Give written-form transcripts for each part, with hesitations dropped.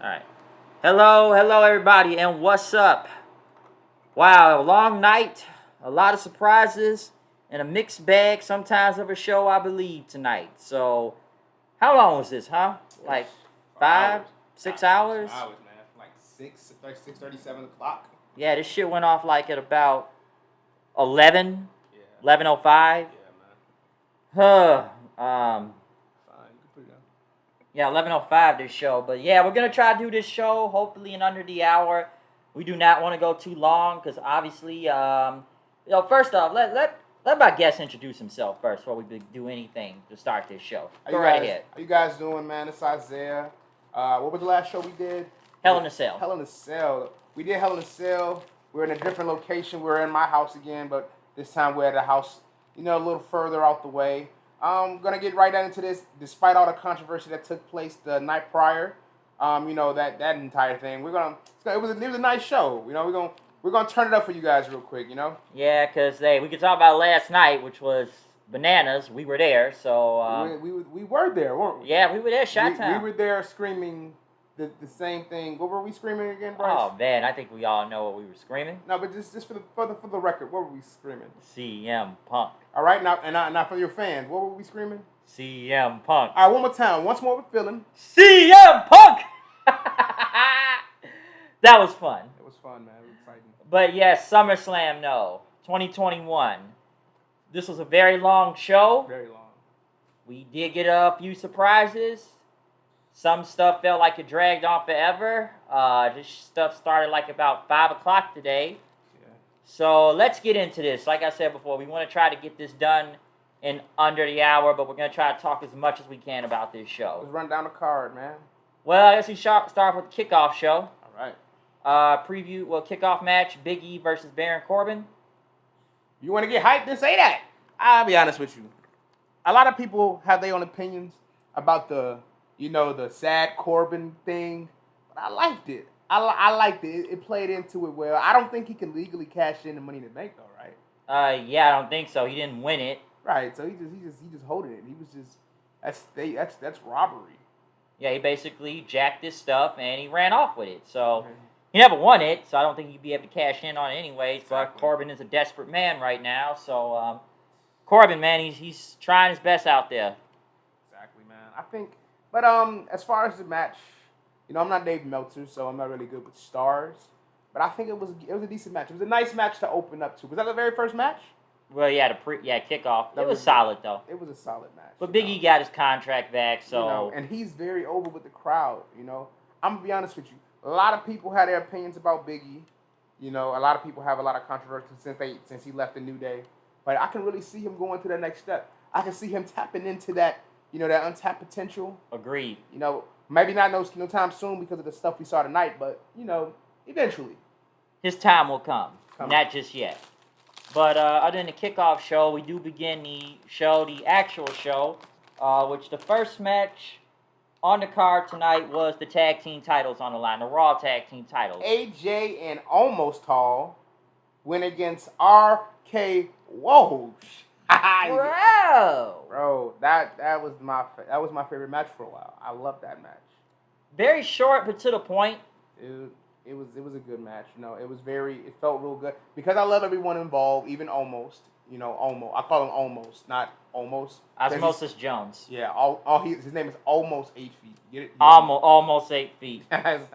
Alright. Hello, everybody, and what's up? Wow, a long night, a lot of surprises, and a mixed bag sometimes of a show, I believe, tonight. So, how long was this, huh? Like 5, 6 hours? Hours, man. Like 6:37 o'clock. Yeah, this shit went off like at about 11, Yeah. 11:05. Yeah, man. Huh. Fine, you can put it down. Yeah, 11:05 this show. But yeah, we're going to try to do this show hopefully in under the hour. We do not want to go too long because obviously, first off, let my guest introduce himself first before we do anything to start this show. Go right ahead. How you guys doing, man? It's Isaiah. What was the last show we did? Hell in a Cell. Hell in a Cell. We did Hell in a Cell. We're in a different location. We're in my house again, but this time we're at a house, a little further out the way. I'm going to get right into this. Despite all the controversy that took place the night prior, that entire thing, it was a nice show. We're gonna turn it up for you guys real quick, Yeah, because we could talk about last night, which was bananas. We were there, so we were there, weren't we? Yeah, we were there. Shot time. We were there screaming the same thing. What were we screaming again, Bryce? Oh man, I think we all know what we were screaming. No, but just for the record, what were we screaming? CM Punk. All right, now for your fans, what were we screaming? CM Punk. All right, one more time. Once more with feeling. CM Punk. That was fun. It was fun, man. It was exciting. But yes, SummerSlam, 2021. This was a very long show. Very long. We did get a few surprises. Some stuff felt like it dragged on forever. This stuff started like about 5 o'clock today. Yeah. So let's get into this. Like I said before, we want to try to get this done in under the hour, but we're going to try to talk as much as we can about this show. Let's run down the card, man. Well, I guess we start with the kickoff show. All right. Kickoff match, Biggie versus Baron Corbin. You want to get hyped, then say that. I'll be honest with you. A lot of people have their own opinions about the sad Corbin thing, but I liked it. I liked it. It played into it well. I don't think he can legally cash in the Money in the Bank, though, right? Yeah, I don't think so. He didn't win it. Right. So he just holding it. He was just that's robbery. Yeah, he basically jacked his stuff and he ran off with it. So. Okay. He never won it, so I don't think he'd be able to cash in on it anyways. Exactly. But Corbin is a desperate man right now. So, Corbin, man, he's trying his best out there. Exactly, man. I think, but as far as the match, I'm not Dave Meltzer, so I'm not really good with stars. But I think it was a decent match. It was a nice match to open up to. Was that the very first match? Well, yeah, kickoff. It was solid, though. It was a solid match. But Biggie got his contract back, so... and he's very over with the crowd, I'm going to be honest with you. A lot of people had their opinions about Biggie. A lot of people have a lot of controversy since he left the New Day. But I can really see him going to the next step. I can see him tapping into that, that untapped potential. Agreed. Maybe not no time soon because of the stuff we saw tonight, but, eventually. His time will come. Not just yet. But other than the kickoff show, we do begin the actual show, which the first match... on the card tonight was the tag team titles on the line, the Raw tag team titles. AJ and Almost Tall went against RK Whoa. Bro, that was my favorite match for a while. I loved that match. Very short but to the point. It was a good match. It felt real good because I love everyone involved, even Almost. Almost. I call him Almost, not Almost. Osmosis Jones. Yeah, his name is Almost 8 feet. Get it? Almost 8 feet. But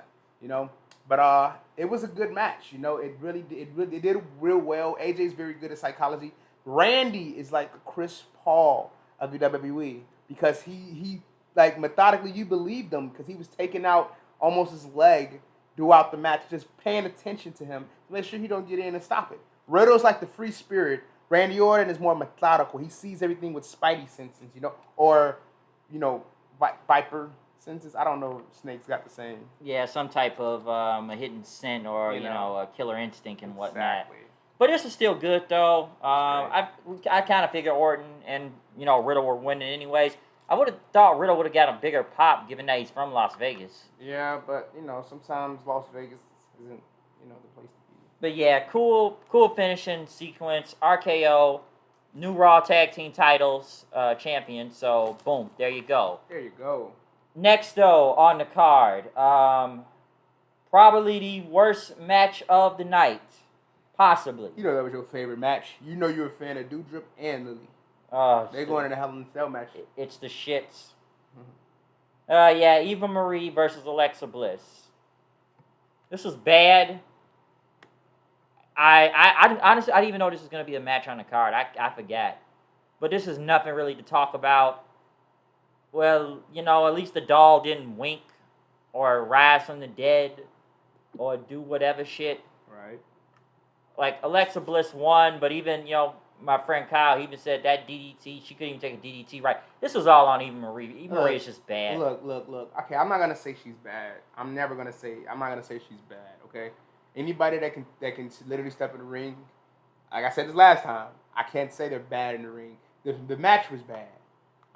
it was a good match. It did real well. AJ's very good at psychology. Randy is like the Chris Paul of the WWE because he like methodically you believed him because he was taking out almost his leg throughout the match, just paying attention to him to make sure he don't get in and stop it. Riddle's like the free spirit. Randy Orton is more methodical. He sees everything with spidey senses, or, viper senses. I don't know if snakes got the same. Yeah, some type of a hidden scent or, a killer instinct and whatnot. Exactly. But this is still good, though. I kind of figure Orton and, Riddle were winning anyways. I would have thought Riddle would have got a bigger pop given that he's from Las Vegas. Yeah, but, sometimes Las Vegas isn't, the place to be. But yeah, cool finishing sequence. RKO, new Raw Tag Team titles champion. So, boom, there you go. There you go. Next, though, on the card, probably the worst match of the night, possibly. You know that was your favorite match. You know you're a fan of Doudrop and Lily. They're going in a Hell in a Cell match. It's the shits. Mm-hmm. Yeah, Eva Marie versus Alexa Bliss. This was bad. I honestly, I didn't even know this was going to be a match on the card. I forgot. But this is nothing really to talk about. Well, at least the doll didn't wink or rise from the dead or do whatever shit. Right. Like, Alexa Bliss won, but even, my friend Kyle, he even said that DDT, she couldn't even take a DDT right. This was all on Eva Marie. Eva Marie is just bad. Look. Okay, I'm not gonna say she's bad. I'm not gonna say she's bad. Okay, anybody that can literally step in the ring, like I said this last time, I can't say they're bad in the ring. The match was bad,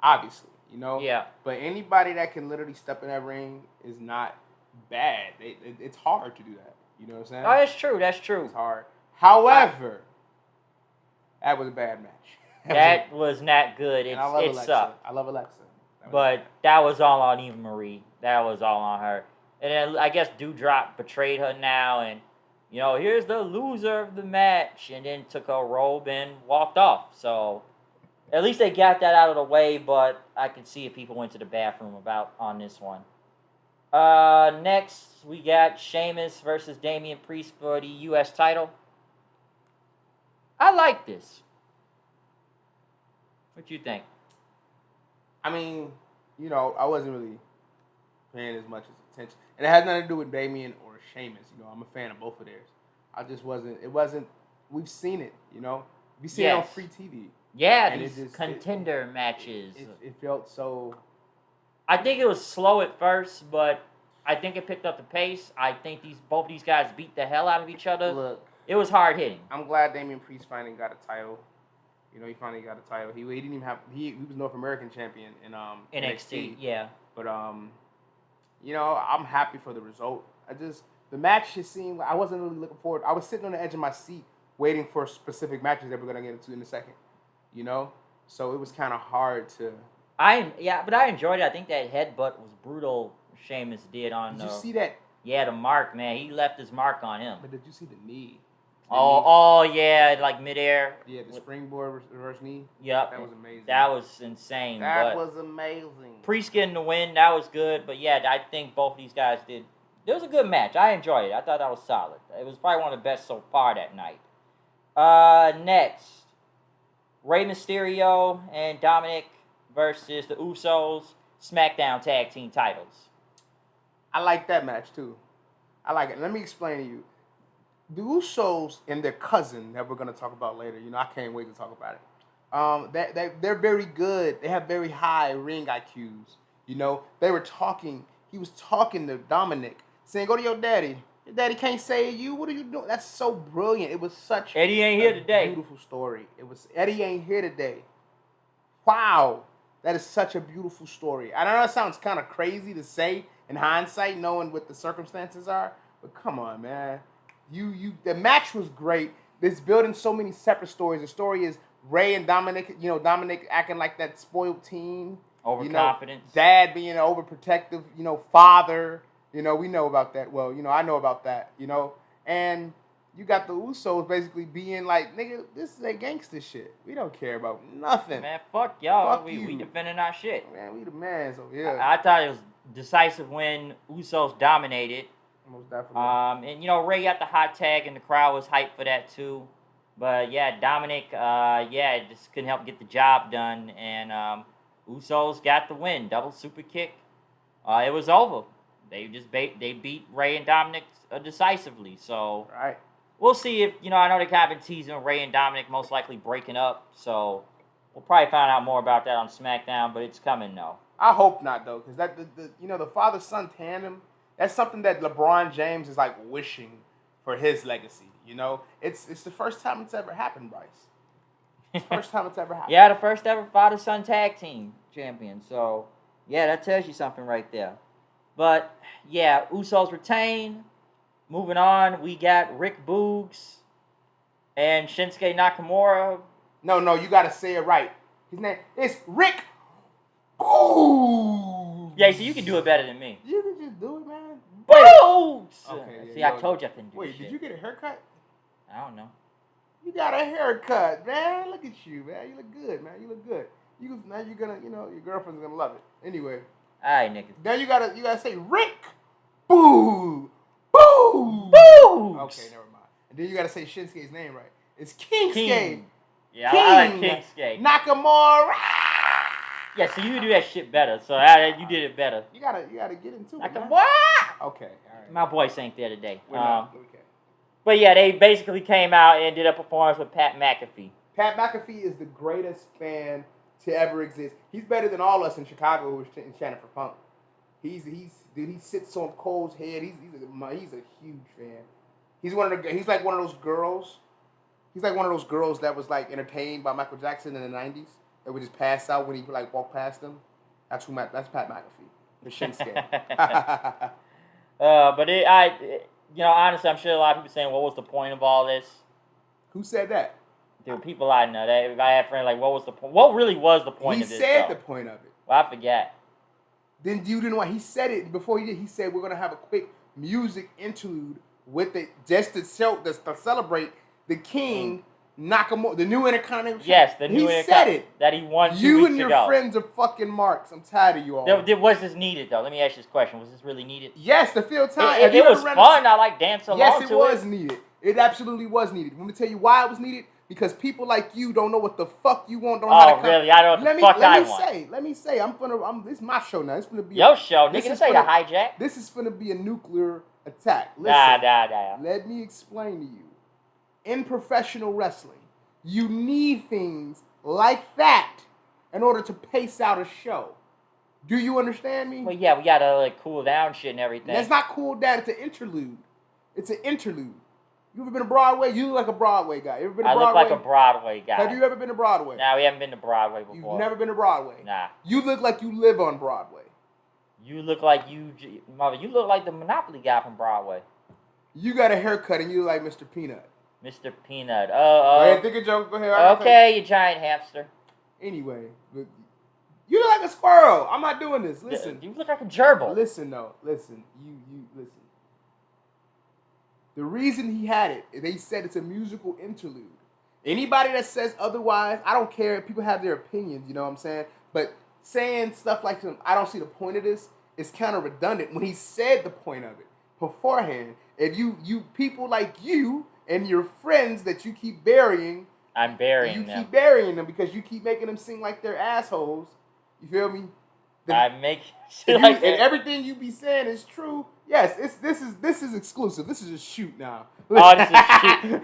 obviously, Yeah. But anybody that can literally step in that ring is not bad. It's hard to do that. You know what I'm saying? Oh, that's true. That's true. It's hard. However, that was a bad match. That was not good. It sucked. I love Alexa. But that was all on Eva Marie. That was all on her. And then I guess Doudrop betrayed her now, and here's the loser of the match, and then took her robe and walked off. So at least they got that out of the way. But I can see if people went to the bathroom on this one. Next we got Sheamus versus Damien Priest for the U.S. title. I like this. What you think? I mean, I wasn't really paying as much attention. And it has nothing to do with Damien or Sheamus. I'm a fan of both of theirs. I just wasn't. It wasn't. We've seen it. We've seen it on free TV. Yeah, and these contender matches. It felt so. I think it was slow at first, but I think it picked up the pace. I think both these guys beat the hell out of each other. Look, it was hard hitting. I'm glad Damien Priest finally got a title. He finally got a title. He didn't even have. He was North American champion in NXT. Yeah. But I'm happy for the result. The match just seemed. I wasn't really looking forward. I was sitting on the edge of my seat waiting for specific matches that we're gonna get into in a second. So it was kind of hard to. But I enjoyed it. I think that headbutt was brutal. Sheamus did on. Did you see that? Yeah, the mark, man. He left his mark on him. But did you see the knee? Oh yeah, like midair. Yeah, the springboard reverse knee. Yep. That was amazing. That was insane. That was amazing. Priest getting the win, that was good. But yeah, I think both of these guys did. It was a good match. I enjoyed it. I thought that was solid. It was probably one of the best so far that night. Next, Rey Mysterio and Dominic versus the Usos, SmackDown Tag Team titles. I like that match too. I like it. Let me explain to you. The Usos and their cousin that we're going to talk about later, I can't wait to talk about it. They're very good. They have very high ring IQs. They were talking. He was talking to Dominic, saying, "Go to your daddy. Your daddy can't save you. What are you doing?" That's so brilliant. It was such Eddie ain't here today. Beautiful story. It was Eddie ain't here today. Wow, that is such a beautiful story. I know it sounds kind of crazy to say in hindsight, knowing what the circumstances are, but come on, man. The match was great. It's building so many separate stories. The story is Rey and Dominic, Dominic acting like that spoiled teen. Overconfidence. Dad being an overprotective, father. We know about that. Well, I know about that, And you got the Usos basically being like, nigga, this is a gangster shit. We don't care about nothing. Man, fuck y'all. Fuck we defending our shit. Man, we the mans over here. I thought it was decisive when Usos dominated. Most definitely. And Rey got the hot tag, and the crowd was hyped for that too. But yeah, Dominic, just couldn't help get the job done, and Usos got the win, double super kick. It was over. They just beat Rey and Dominic decisively. So right. We'll see if I know they kind of been teasing Rey and Dominic most likely breaking up. So we'll probably find out more about that on SmackDown, but it's coming though. I hope not though, because the father-son tandem. That's something that LeBron James is like wishing for his legacy. It's the first time it's ever happened, Bryce. It's the first time it's ever happened. Yeah, the first ever father-son tag team champion. So yeah, that tells you something right there. But yeah, Usos retain. Moving on, we got Rick Boogs and Shinsuke Nakamura. No, you gotta say it right. His name is Rick Boogs. Yeah, so you can do it better than me. You can just do it, man. Boots! Okay, See, I told you I couldn't do Wait, shit. did you get a haircut? I don't know. You got a haircut, man. Look at you, man. You look good, man. You look good. Now you're gonna, your girlfriend's gonna love it. Anyway. Alright, nigga. Now you gotta say Rick. Boo! Boo! Boo! Okay, never mind. And then you gotta say Shinsuke's name right. It's Kingsuke. King. Yeah, King. I like Kingsuke. Nakamura. Yeah, so you do that shit better. So you did it better. You gotta get into it. Nakamura. Okay, all right. My voice ain't there today. Okay. But yeah, they basically came out and did a performance with Pat McAfee. Pat McAfee is the greatest fan to ever exist. He's better than all us in Chicago who are chanting for Punk. He sits on Cole's head. He's a huge fan. He's like one of those girls. He's like one of those girls that was like entertained by Michael Jackson in the 90s that would just pass out when he like walk past them. That's Pat McAfee. The Shinsuke. But honestly, I'm sure a lot of people saying, what was the point of all this? Who said that? There were people I know. I had friends like, what was the point? What really was the point of this? He said the point of it. Well, I forget. Then you didn't want. He said it before he did. He said we're gonna have a quick music interlude with it just to celebrate the King Nakamura, the new Intercontinental. Yes, the new He said it. That he won 2 weeks You and ago. your friends are fucking marks. I'm tired of you all. Was this needed though? Let me ask you this question: was this really needed? Yes, to fill time. It was fun. I like dancing along to it. Yes, it was needed. It absolutely was needed. Let me tell you why it was needed. Because people like you don't know what the fuck you want. Don't know how to come. Really? I don't know what the fuck I want. Let me say. This is my show now. It's gonna be your show, nigga. This ain't a hijack. This is gonna be a nuclear attack. Listen, nah. Let me explain to you. In professional wrestling, you need things like that in order to pace out a show. Do you understand me? Well, yeah, we gotta like cool down shit and everything. That's not cool down. It's an interlude. It's an interlude. You ever been to Broadway? You look like a Broadway guy. You ever been to Broadway? I look like a Broadway guy. Have you ever been to Broadway? Nah, we haven't been to Broadway before. You've never been to Broadway? Nah. You look like you live on Broadway. You look like you look like the Monopoly guy from Broadway. You got a haircut and you look like Mr. Peanut. Mr. Peanut. Go ahead, think a joke. Go ahead. Okay, you giant hamster. Anyway, you look like a squirrel. I'm not doing this. Listen. You look like a gerbil. Listen, though. Listen. You listen. The reason he had it, they said it's a musical interlude. Anybody that says otherwise, I don't care. People have their opinions, you know what I'm saying? But saying stuff like, I don't see the point of this, is kind of redundant when he said the point of it beforehand. If you people like you and your friends that you keep burying, I'm burying them. You keep burying them because you keep making them seem like they're assholes. You feel me? I make shit like that. And everything you be saying is true. Yes, this is exclusive. This is a shoot now. Oh, this is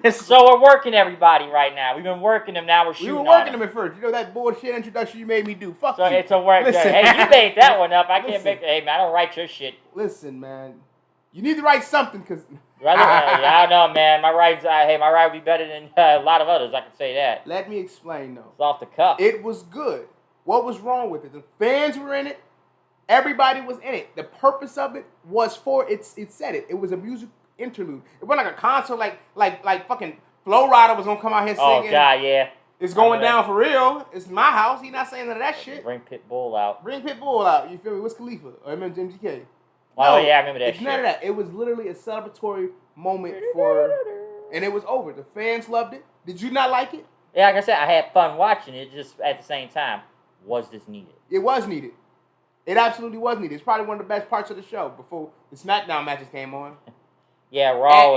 shoot. So we're working everybody right now. We've been working them. Now we're shooting. We were working them at first. You know that bullshit introduction you made me do. Fuck you. So it's a work. Hey, you made that one up. I can't make. Hey man, I don't write your shit. Listen, man, you need to write something because. I don't know, man. My writing would be better than a lot of others. I can say that. Let me explain though. It's off the cuff. It was good. What was wrong with it? The fans were in it. Everybody was in it. The purpose of it was for it said it. It was a music interlude. It wasn't like a concert like fucking Flo Rida was gonna come out here singing. Oh god, yeah. It's going down for real. It's my house. He not saying none of that shit. Bring Pitbull out. Bring Pitbull out. You feel me? What's Khalifa? Or MGK? Oh yeah, I remember that. It's none of that. It was literally a celebratory moment and it was over. The fans loved it. Did you not like it? Yeah, like I said, I had fun watching it. Just at the same time, was this needed? It was needed. It absolutely was needed. It's probably one of the best parts of the show before the Smackdown matches came on. Yeah, Raw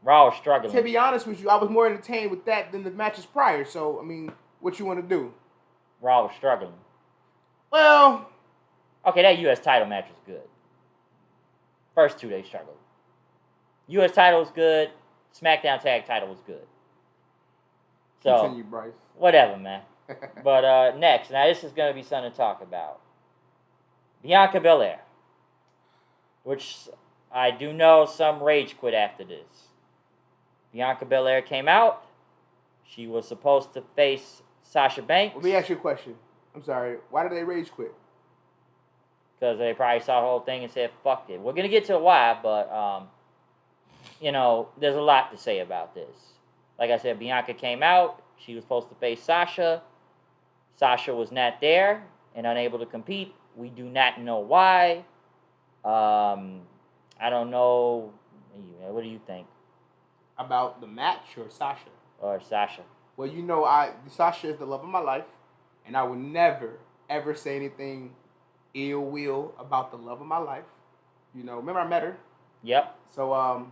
was struggling. To be honest with you, I was more entertained with that than the matches prior. So, I mean, what you want to do? Raw was struggling. Well... Okay, that U.S. title match was good. First 2 they struggled. U.S. title was good. SmackDown tag title was good. So, continue, Bryce. Whatever, man. But next, now this is going to be something to talk about. Bianca Belair, which I do know some rage quit after this. Bianca Belair came out. She was supposed to face Sasha Banks. Let me ask you a question. I'm sorry. Why did they rage quit? Because they probably saw the whole thing and said, fuck it. We're going to get to why, but, there's a lot to say about this. Like I said, Bianca came out. She was supposed to face Sasha. Sasha was not there and unable to compete. We do not know why. I don't know. What do you think? About the match or Sasha? Or Sasha? Well, Sasha is the love of my life, and I would never, ever say anything ill will about the love of my life. Remember I met her. Yep. So,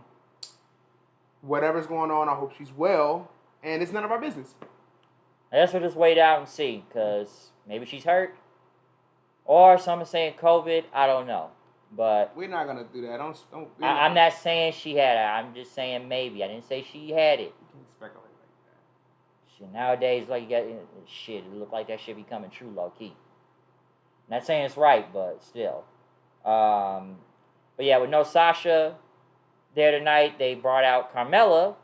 whatever's going on, I hope she's well, and it's none of our business. I guess we'll just wait out and see, because maybe she's hurt, or someone's saying COVID. I don't know, but we're not gonna do that. I'm not saying she had it. I'm just saying maybe. I didn't say she had it. You can't speculate like that. Shit, nowadays, like, you got shit. It look like that shit becoming true, low key. Not saying it's right, but still. But yeah, with no Sasha there tonight, they brought out Carmella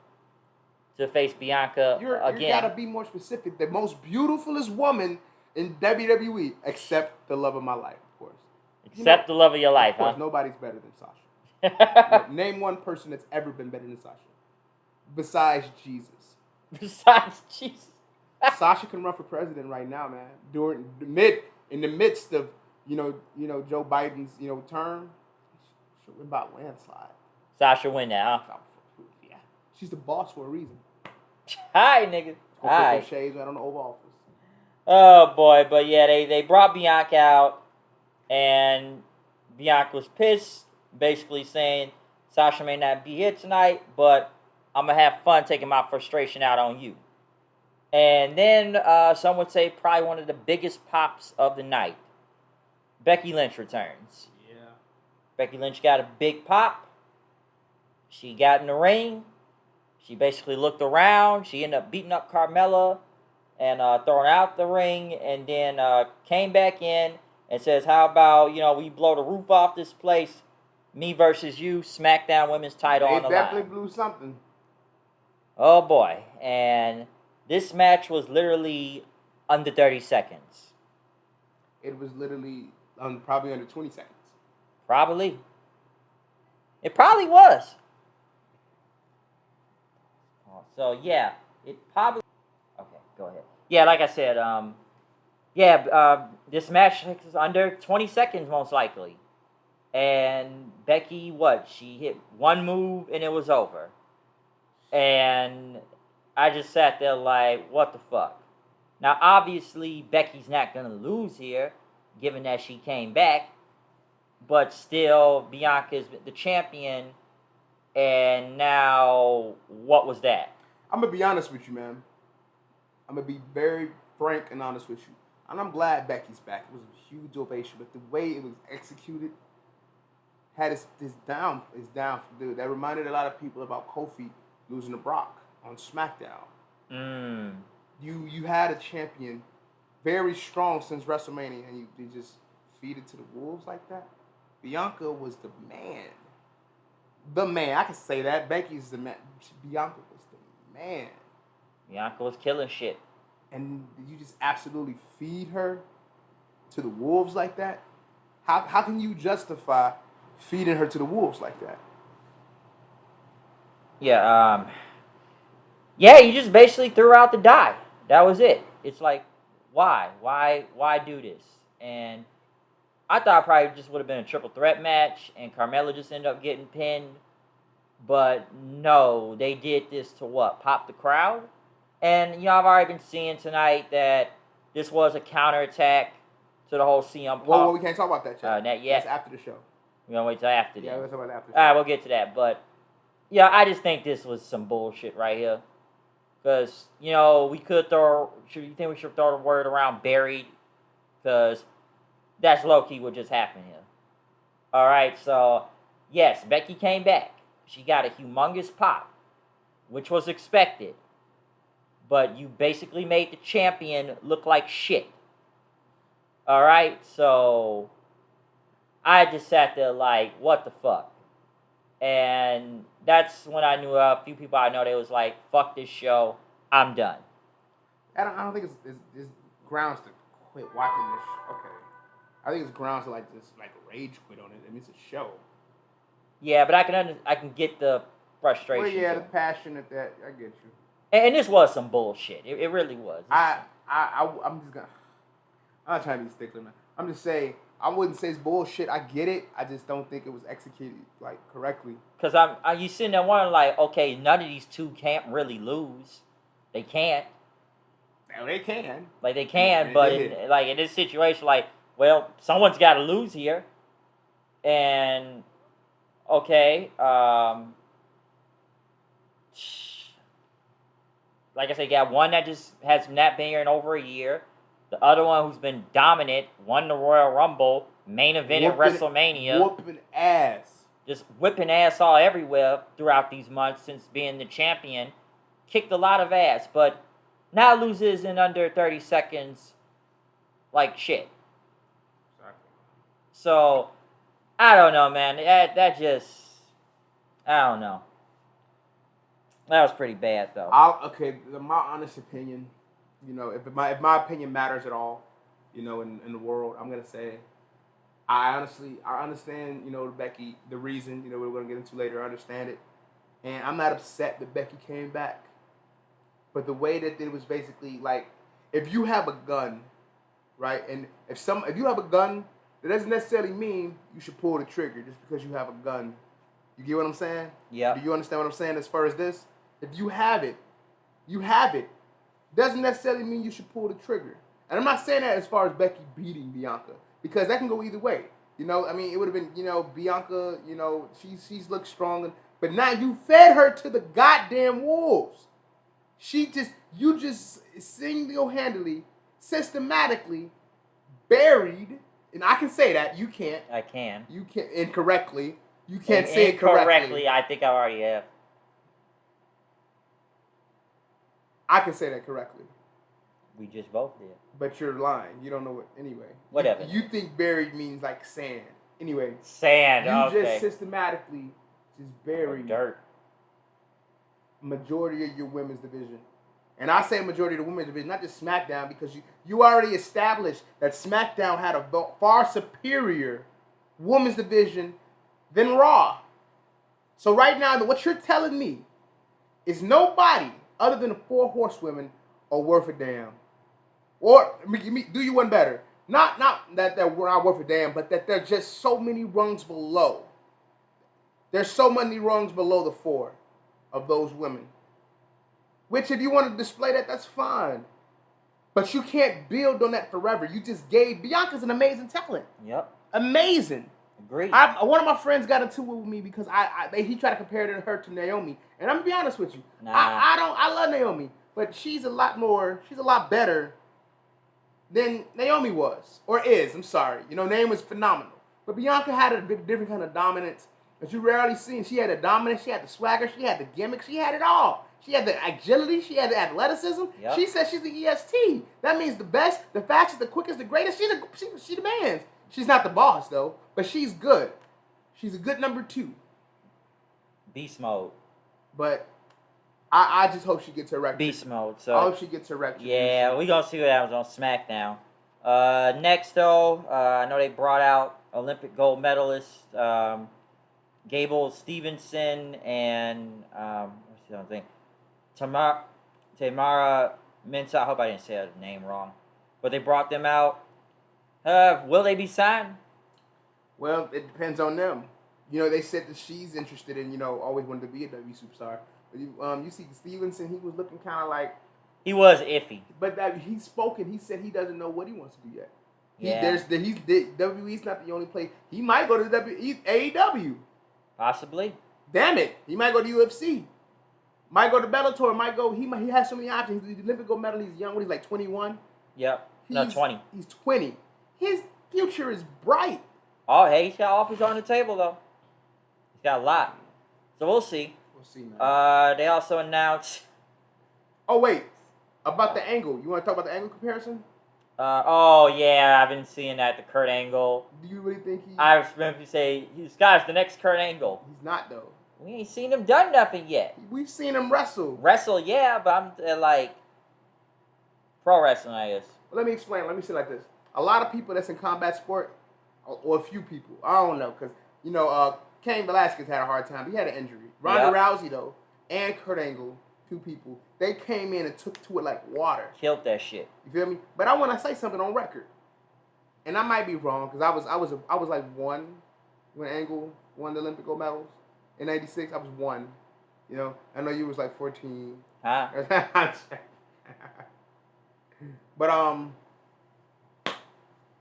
to face Bianca again. You gotta be more specific. The most beautifulest woman in WWE, except the love of my life, of course. Except the love of your life, of course, huh? Nobody's better than Sasha. Name one person that's ever been better than Sasha, besides Jesus. Besides Jesus. Sasha can run for president right now, man. In the midst of Joe Biden's term, she'll win by landslide. Sasha win now, huh? Yeah, she's the boss for a reason. Hi, nigga. Hi. Shades right on the Oval Office. Oh boy, but yeah, they brought Bianca out, and Bianca was pissed, basically saying Sasha may not be here tonight, but I'm gonna have fun taking my frustration out on you. And then some would say probably one of the biggest pops of the night. Becky Lynch returns. Yeah. Becky Lynch got a big pop. She got in the ring. She basically looked around. She ended up beating up Carmella and throwing out the ring, and then came back in and says, how about, we blow the roof off this place, me versus you, Smackdown Women's title on the line. They definitely blew something. Oh boy. And this match was literally under 30 seconds. It was literally probably under 20 seconds. Probably. It probably was. So yeah, it probably. Okay, go ahead. Yeah, like I said, this match is under 20 seconds most likely, and Becky, she hit one move and it was over, and I just sat there like, what the fuck? Now obviously Becky's not gonna lose here, given that she came back, but still Bianca's the champion, and now what was that? I'm going to be honest with you, man. I'm going to be very frank and honest with you. And I'm glad Becky's back. It was a huge ovation. But the way it was executed had its down. Dude, that reminded a lot of people about Kofi losing to Brock on SmackDown. You had a champion very strong since WrestleMania, and you just feed it to the wolves like that. Bianca was the man. The man. I can say that. Becky's the man. Bianca was the man. Bianca was killing shit. And you just absolutely feed her to the wolves like that? How can you justify feeding her to the wolves like that? Yeah, you just basically threw out the die. That was it. It's like, why? Why do this? And I thought it probably just would have been a triple threat match, and Carmella just ended up getting pinned. But no, they did this to what? Pop the crowd? And, I've already been seeing tonight that this was a counterattack to the whole CM Punk. Well, we can't talk about that yet. Not yet. That's after the show. We're going to wait till after that. Yeah, we'll talk about that after the show. All right, we'll get to that. But, I just think this was some bullshit right here. Because, we could throw... You think we should throw the word around buried? Because that's low-key what just happened here. All right, so, yes, Becky came back. She got a humongous pop, which was expected. But you basically made the champion look like shit. All right, so I just sat there like, what the fuck? And that's when I knew a few people I know, they was like, fuck this show, I'm done. I don't think it's grounds to quit watching this. Okay, I think it's grounds to just rage quit on it. I mean, it's a show. Yeah, but I can get the frustration. Well, yeah, the passion at that, I get you. And this was some bullshit. It really was. I'm not trying to be stickler, man. I'm just saying, I wouldn't say it's bullshit. I get it. I just don't think it was executed like correctly. Because you sitting there wondering like, okay, none of these two can't really lose. They can't. Now they can. Like they can, but in this situation, like, well, someone's got to lose here, and okay, like I said, you got one that just has not been here in over a year. The other one who's been dominant, won the Royal Rumble, main event at WrestleMania. Whooping ass. Just whipping ass all everywhere throughout these months since being the champion. Kicked a lot of ass, but now loses in under 30 seconds like shit. Exactly. So, I don't know, man. That just... I don't know. That was pretty bad, though. My honest opinion, you know, if my opinion matters at all, you know, in the world, I'm gonna say, I understand, you know, Becky, the reason, you know, we're gonna get into later. I understand it, and I'm not upset that Becky came back, but the way that it was basically like, if you have a gun, right, and if you have a gun, that doesn't necessarily mean you should pull the trigger just because you have a gun. You get what I'm saying? Yeah. Do you understand what I'm saying as far as this? If you have it, you have it. Doesn't necessarily mean you should pull the trigger. And I'm not saying that as far as Becky beating Bianca, because that can go either way. You know, I mean, it would have been, you know, Bianca, you know, she's looked strong, but now you fed her to the goddamn wolves. You just single-handedly, systematically buried, and I can say that, you can't. I can. You can't, incorrectly. You can't say it correctly. I think I already have. I can say that correctly. We just both did. But you're lying. You don't know what. Anyway. Whatever. You think buried means like sand. Anyway. Sand. You just systematically just buried dirt. Majority of your women's division. And I say majority of the women's division, not just SmackDown, because you already established that SmackDown had a far superior women's division than Raw. So right now, what you're telling me is nobody other than the 4 horsewomen are worth a damn. Or do you one better? Not that they're not worth a damn, but that they're just so many rungs below. There's so many rungs below the 4 of those women. Which, if you want to display that, that's fine. But you can't build on that forever. You just gave... Bianca's an amazing talent. Yep. Amazing. Agreed. One of my friends got into it with me because he tried to compare her to Naomi. And I'm going to be honest with you. Nah. I love Naomi. But she's a lot better than Naomi was. Or is, I'm sorry. You know, Naomi was phenomenal. But Bianca had a different kind of dominance that you rarely see. She had the dominance, she had the swagger, she had the gimmick, she had it all. She had the agility, she had the athleticism. Yep. She said she's the EST. That means the best, the fastest, the quickest, the greatest. She demands. She's not the boss, though, but she's good. She's a good number 2. Beast mode. But I just hope she gets her record. Beast mode. So I hope she gets her record. Yeah, we're going to see what happens on SmackDown. Next, though, I know they brought out Olympic gold medalist Gable Stevenson and, what's the other thing? Tamara Mensah. I hope I didn't say her name wrong. But they brought them out. Will they be signed? Well, it depends on them. You know, they said that she's interested in, you know, always wanted to be a WWE superstar. But you see Stevenson, he was looking kind of like... He was iffy. But he's spoken. He said he doesn't know what he wants to do yet. Yeah. WWE's not the only place. He might go to AEW. Possibly. Damn it. He might go to UFC. Might go to Bellator. Might go... He has so many options. He's the Olympic gold medal. He's young. He's like 21. Yep. 20. He's 20. His future is bright. Oh, hey, he's got offers on the table, though. He's got a lot. So we'll see. We'll see, man. They also announced... Oh, wait. About the angle. You want to talk about the angle comparison? Oh, yeah, I've been seeing that, the Kurt Angle. Do you really think he... I was going to say, this guy's the next Kurt Angle. He's not, though. We ain't seen him done nothing yet. We've seen him wrestle. Wrestle, yeah, but I'm like... Pro wrestling, I guess. Well, let me explain. Let me say it like this. A lot of people that's in combat sport, or a few people, I don't know, because, you know, Cain Velasquez had a hard time. He had an injury. Ronda Rousey, though, and Kurt Angle, 2 people, they came in and took to it like water. Killed that shit. You feel me? But I want to say something on record. and I might be wrong because I was like one when Angle won the Olympic gold medals in '96. I was one. You know, I know you was like 14. Huh? But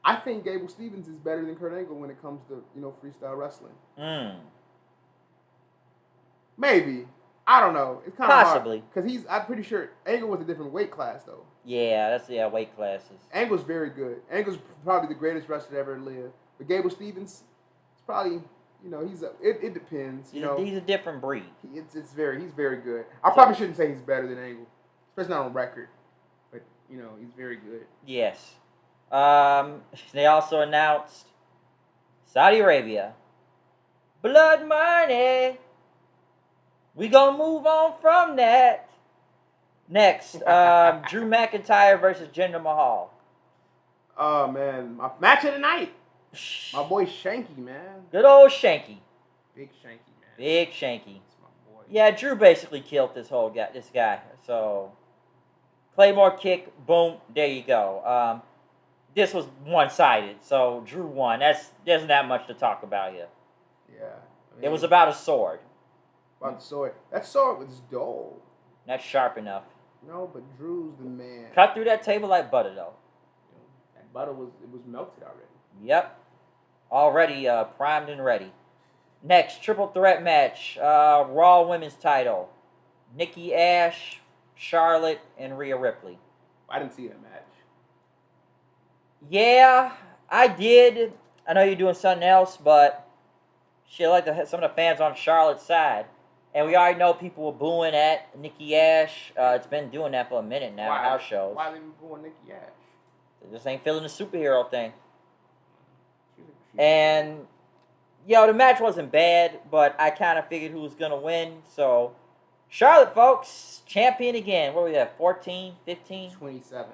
I think Gable Stevens is better than Kurt Angle when it comes to freestyle wrestling. Maybe. I don't know. It's kind of possibly because I'm pretty sure Angle was a different weight class though. Yeah, that's weight classes. Angle's very good. Angle's probably the greatest wrestler to ever live. But Gable Stevens is probably it depends. He's a different breed. He's very good. I probably shouldn't say he's better than Angle, especially not on record. But he's very good. Yes. They also announced Saudi Arabia. Blood money. We gonna move on from that. Next, Drew McIntyre versus Jinder Mahal. Oh man, my match of the night. My boy Shanky, man. Good old Shanky. Big Shanky, man. Big Shanky. That's my boy. Yeah, Drew basically killed this guy. So, Claymore kick, boom, there you go. This was one-sided, so Drew won. There's not much to talk about here. Yeah. It was about a sword. About the sword. That sword was dull. Not sharp enough. No, but Drew's the man. Cut through that table like butter, though. That butter was melted already. Yep. Already primed and ready. Next, triple threat match. Raw Women's title. Nikki Ash, Charlotte, and Rhea Ripley. I didn't see that match. Yeah, I did. I know you're doing something else, but shit, like some of the fans on Charlotte's side. And we already know people were booing at Nikki Ash. It's been doing that for a minute now. Why? House shows. Why are they booing Nikki Ash? They just ain't feeling the superhero thing. And, the match wasn't bad, but I kind of figured who was going to win. So, Charlotte, folks, champion again. What were we at, 14, 15? 27.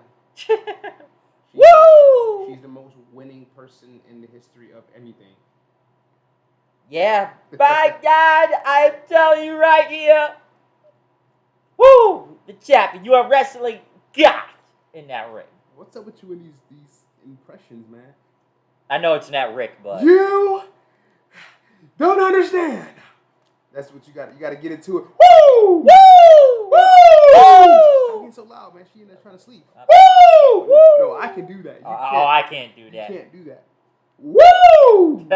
Woo! She's the most winning person in the history of anything. Yeah. By God, I'm telling you right here. Woo! The champion. You are wrestling God in that ring. What's up with you in these impressions, man? I know it's not Rick, but you don't understand. That's what you got. You got to get into it. Woo! Woo! Woo! Woo! Getting so loud, man. She in there trying to sleep. Woo! Woo! No, I can do that. I can't do that. You can't do that. Woo!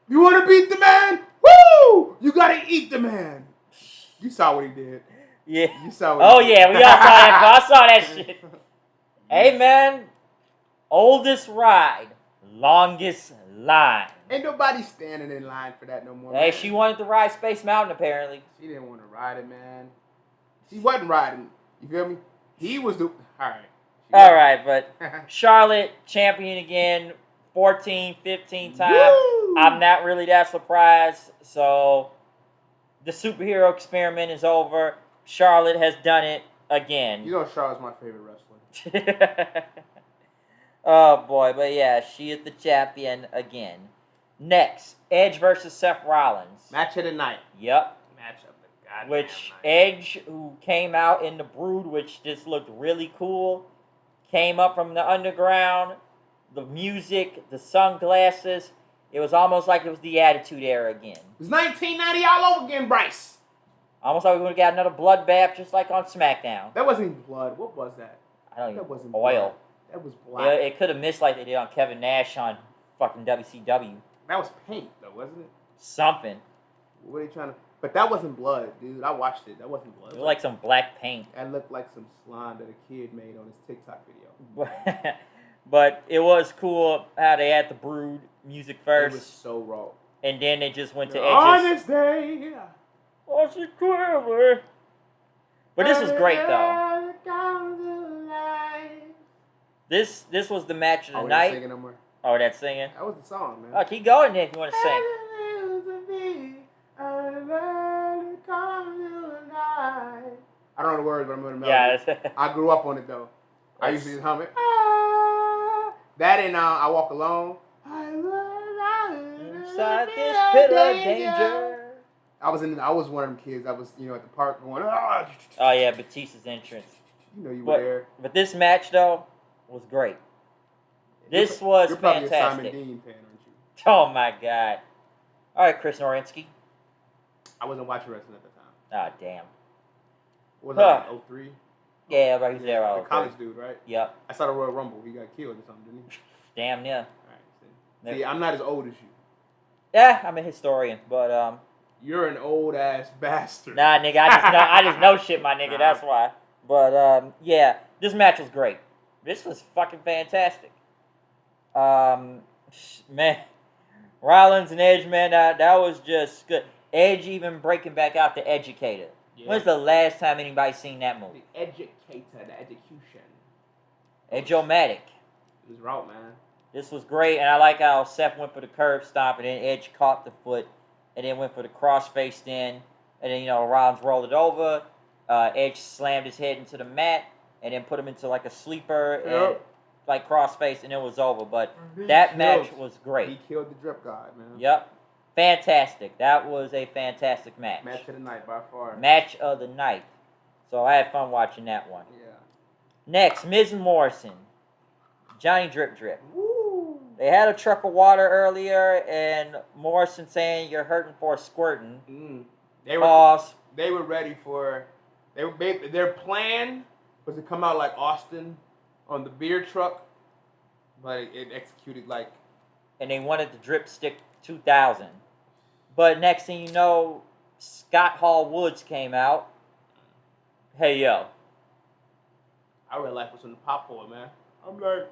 You want to beat the man? Woo! You got to eat the man. You saw what he did. Yeah. You saw what he did. Yeah, we all saw that. I saw that shit. Hey, man. Oldest ride, longest line. Ain't nobody standing in line for that no more. Hey, man. she wanted to ride Space Mountain, apparently. She didn't want to ride it, man. She wasn't riding. You feel me? He was the... All right, but Charlotte, champion again, 14, 15 times. Woo! I'm not really that surprised. So, the superhero experiment is over. Charlotte has done it again. You know Charlotte's my favorite wrestler. Oh, boy. But, yeah, she is the champion again. Next, Edge versus Seth Rollins. Match of the night. Yep. Match of the goddamn Which night. Edge, who came out in the Brood, which just looked really cool, came up from the underground. The music, the sunglasses. It was almost like it was the Attitude Era again. It was 1990 all over again, Bryce. Almost like we would have got another bloodbath just like on SmackDown. That wasn't even blood. What was that? I don't even That wasn't oil. blood. That was black. It could have missed like they did on Kevin Nash on fucking WCW. That was paint, though, wasn't it? Something. What were they trying to... But that wasn't blood, dude. I watched it. That wasn't blood. It was like some black paint. That looked like some slime that a kid made on his TikTok video. But it was cool how they had the Brood music first. It was so raw. And then they just went to On Edge's. this day... Oh, she quiver. But this was great, though. This was the match of the night. Singing no more. Oh, that's singing? That was the song, man. Oh, keep going then if you want to sing. I don't know the words, but I'm going to melody. Yeah. I grew up on it, though. I used to just hum it. Ah, that and I Walk Alone. Inside this pit of danger. I was one of them kids. I was, at the park going, ah. Oh, yeah, Batista's entrance. You know you were there. But this match, though, was great. This was you're probably fantastic. a Simon Dean fan, aren't you? Oh my God! All right, Chris Norinsky. I wasn't watching wrestling at the time. Ah, damn. What was that, like 03? Yeah, right, he's there. The college dude, right? Yep. I saw the Royal Rumble. He got killed or something, didn't he? Damn near. All right. See, I'm not as old as you. Yeah, I'm a historian, but You're an old ass bastard. Nah, nigga, I just know shit, my nigga. That's why. But yeah, this match was great. This was fucking fantastic. Man, Rollins and Edge, man, that was just good. Edge even breaking back out the educator. Yeah. When's the last time anybody seen that movie? The educator, the execution. Edge-o-matic. It was right, man. This was great, and I like how Seth went for the curb stomp, and then Edge caught the foot, and then went for the cross-faced in, and then, Rollins rolled it over. Edge slammed his head into the mat, and then put him into like a sleeper, and like cross-faced, and it was over. But that match was great. He killed the drip god, man. Yep. Fantastic. That was a fantastic match. Match of the night, by far. Match of the night. So I had fun watching that one. Yeah. Next, Miz and Morrison. Johnny Drip Drip. Woo. They had a truck of water earlier, and Morrison saying you're hurting for squirting. Pause. They were ready for. Their plan was to come out like Austin on the beer truck, but it executed like. And they wanted the Drip Stick 2000. But next thing you know, Scott Hall Woods came out. Hey, yo. I really like what's in the popcorn, man. I'm like,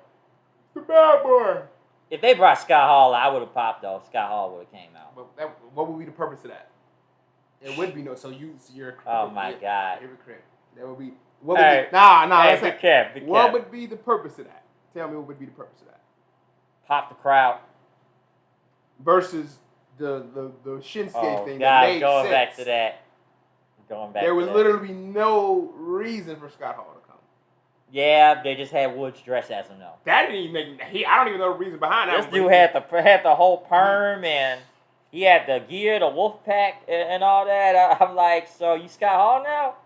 the bad boy. If they brought Scott Hall, I would have popped though. Scott Hall would have came out. But what would be the purpose of that? It would be no. So you're. Oh my God. Hypocrite. That would be. What would be? Nah. Hey, be careful. What would be the purpose of that? Tell me what would be the purpose of that? Pop the crowd. Versus the Shinsuke thing. God, that made going sense. back to that. There would literally be no reason for Scott Hall to come. Yeah, they just had Woods dress as him though. That didn't even make. I don't even know the reason behind that. This dude had the whole perm and he had the gear, the wolf pack, and all that. I'm like, so you Scott Hall now?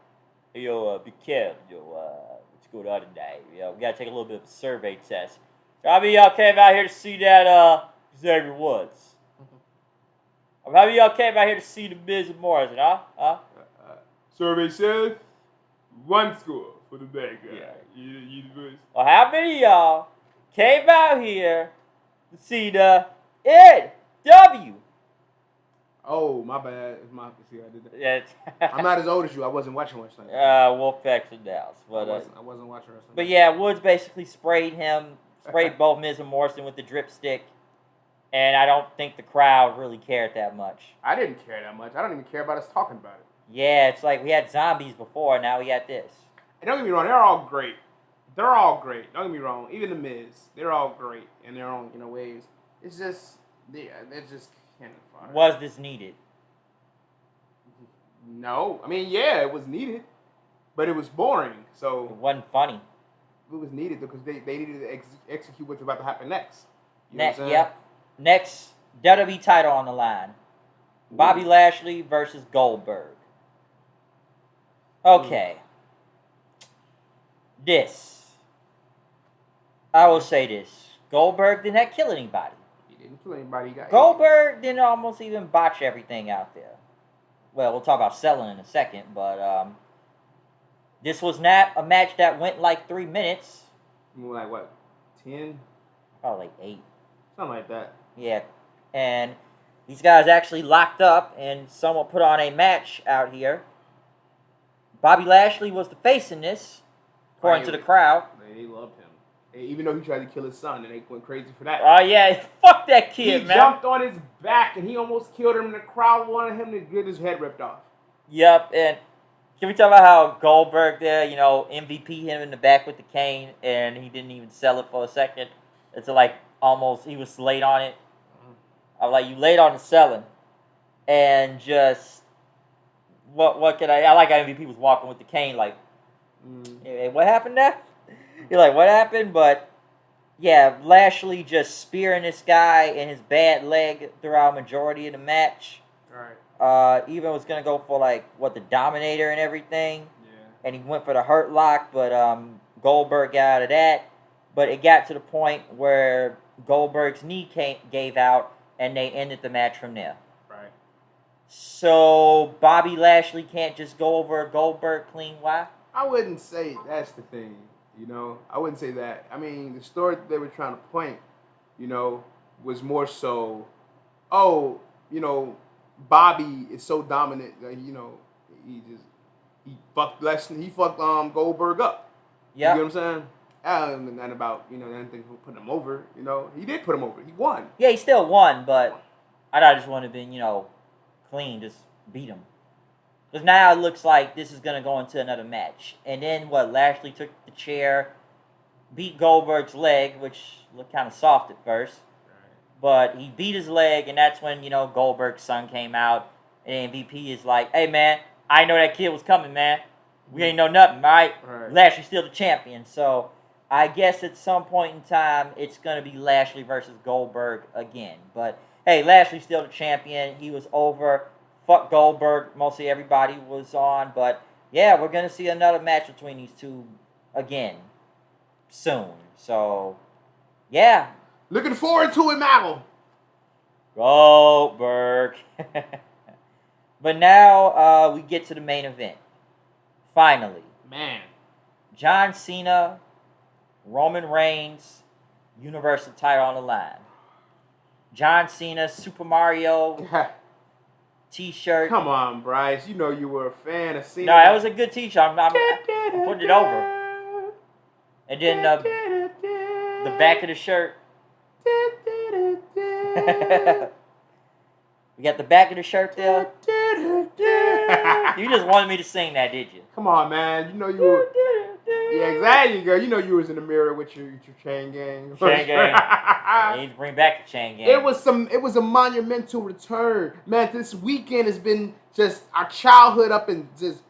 Yo, be careful. Yo, let's go the other day. Yo, we gotta take a little bit of a survey test. How many of y'all came out here to see that Xavier Woods? How many of y'all came out here to see the Miz and Morrison, huh? Survey says 1 score for the bad guy. Yeah. Well, how many of y'all came out here to see the NW? Oh, my bad. See, I did that. Yeah. I'm not as old as you. I wasn't watching wrestling. Wolfpack's and Dallas. But I wasn't watching wrestling. But yeah, Woods basically sprayed both Miz and Morrison with the drip stick. And I don't think the crowd really cared that much. I didn't care that much. I don't even care about us talking about it. Yeah, it's like we had zombies before, now we got this. And don't get me wrong, they're all great. They're all great. Don't get me wrong. Even the Miz, they're all great in their own ways. It's just, they're just kind of fun. Was this needed? No. I mean, yeah, it was needed, but it was boring. So it wasn't funny. It was needed because they needed to execute what's about to happen next. Yep. Next, WWE title on the line. Bobby Lashley versus Goldberg. Okay. I will say this. Goldberg did not kill anybody. He didn't kill anybody. Goldberg didn't almost even botch everything out there. Well, we'll talk about selling in a second, but this was not a match that went like 3 minutes. More like what? 10? Probably like 8. Something like that. Yeah. And these guys actually locked up and someone put on a match out here. Bobby Lashley was the face in this, according to the crowd. They loved him. Even though he tried to kill his son, and they went crazy for that. Oh, yeah. Fuck that kid, man. He jumped on his back, and he almost killed him, and the crowd wanted him to get his head ripped off. Yep, and can we talk about how Goldberg there, MVP him in the back with the cane, and he didn't even sell it for a second? It's like almost, he was late on it. I'm like, you late on the selling. And just, what can I like how MVP was walking with the cane like, hey, what happened there? You're like, what happened? But, yeah, Lashley just spearing this guy in his bad leg throughout majority of the match. Right. Even was going to go for, the Dominator and everything. Yeah. And he went for the Hurt Lock, but Goldberg got out of that. but it got to the point where Goldberg's knee gave out, and they ended the match from there. Right. So Bobby Lashley can't just go over Goldberg clean. Why? I wouldn't say that's the thing. I wouldn't say that. I mean, the story that they were trying to point, was more so, Bobby is so dominant that he fucked Lesnar, he fucked Goldberg up. Yeah. You know what I'm saying? And then about anything who put him over. He did put him over. He won. Yeah, he still won, but I thought it just would have been clean, just beat him. Because now it looks like this is going to go into another match. And then Lashley took the chair, beat Goldberg's leg, which looked kind of soft at first. But he beat his leg, and that's when, Goldberg's son came out. And MVP is like, hey, man, I know that kid was coming, man. We ain't know nothing, right? Lashley's still the champion. So I guess at some point in time, it's going to be Lashley versus Goldberg again. But, hey, Lashley's still the champion. He was over. Fuck Goldberg. Mostly everybody was on. But, yeah, we're going to see another match between these two again soon. So, yeah. Looking forward to it, Mahal. Goldberg. But now we get to the main event. Finally. Man. John Cena, Roman Reigns, Universal title on the line. John Cena, Super Mario t-shirt. Come on, Bryce. You know you were a fan of Cena. No, that was a good t-shirt. I'm putting it over. And then the back of the shirt. We got the back of the shirt there. You just wanted me to sing that, did you? Come on, man. You know you were. Yeah, exactly, girl. You know you was in the mirror with your chain gang. Chain gang. I need to bring back the chain gang. It was a monumental return, man. This weekend has been just our childhood up and just